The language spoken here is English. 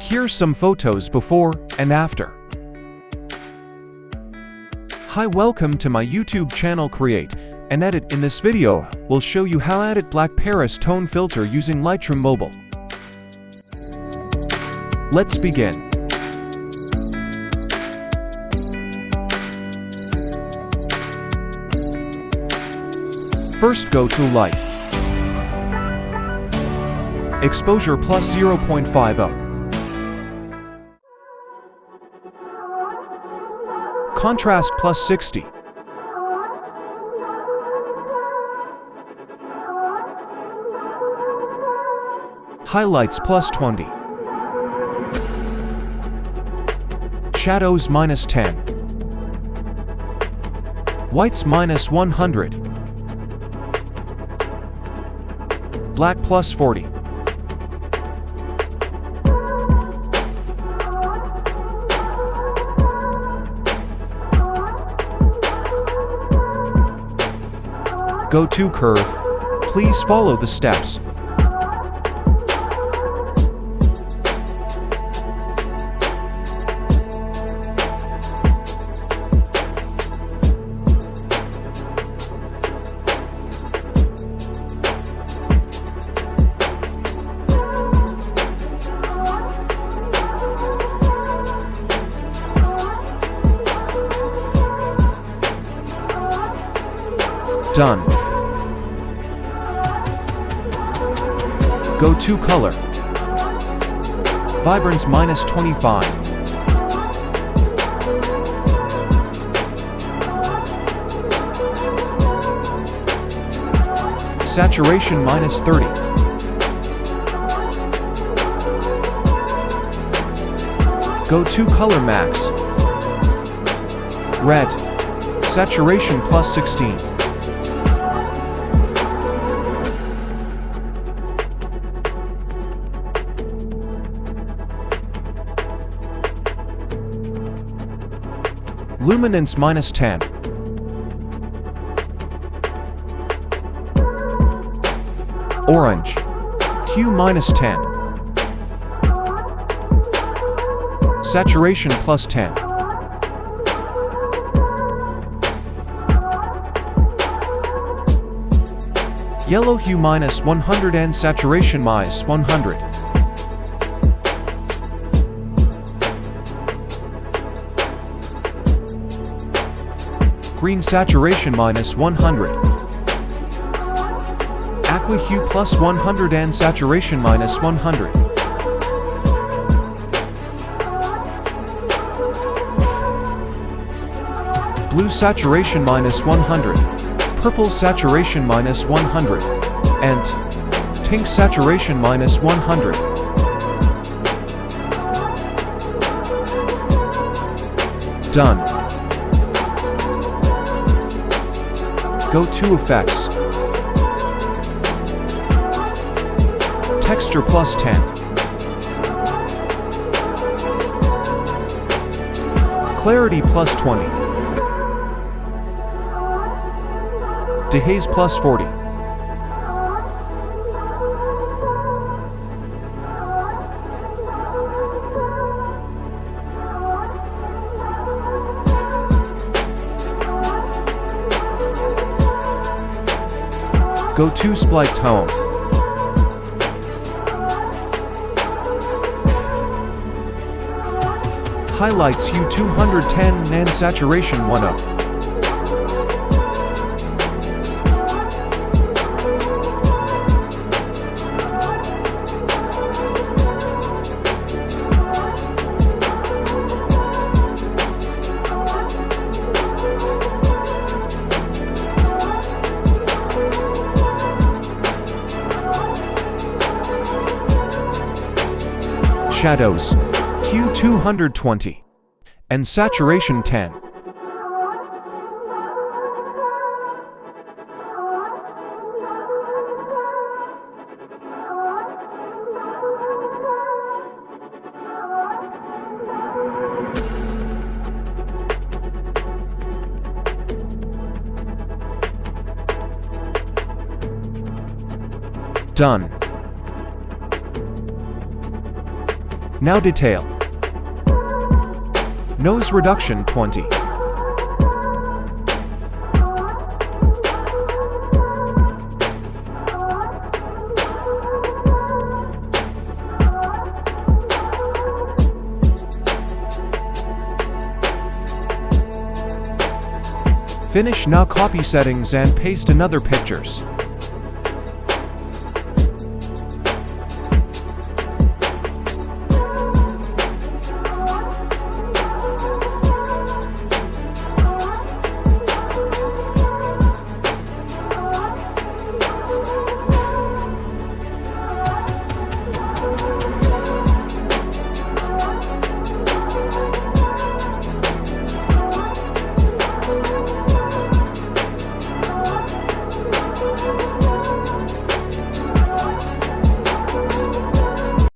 Here's some photos before and after. Hi, welcome to my YouTube channel. Create and edit. In this video, we'll show you how to edit Black Paris tone filter using Lightroom Mobile. Let's begin. First, go to Light. Exposure plus 0.50. Contrast plus 60. Highlights plus 20. Shadows minus 10. Whites minus 100. Black plus 40. Go to curve. Please follow the steps. Done. Go to color. Vibrance minus 25. Saturation minus 30. Go to color max. Red. Saturation plus 16. Luminance minus 10. Orange. Hue minus 10. Saturation plus 10. Yellow hue minus 100 and saturation minus 100. Green saturation minus 100. Aqua hue plus 100 and saturation minus 100. Blue saturation minus 100. Purple saturation minus 100. And pink saturation minus 100. Done. Go to Effects. Texture plus 10. Clarity plus 20. Dehaze plus 40. Go to Split Tone. Highlights hue 210 and saturation 10. Shadows, hue 220, and saturation 10. Done. Now detail. Nose reduction 20. Finish. Now copy settings and paste another pictures.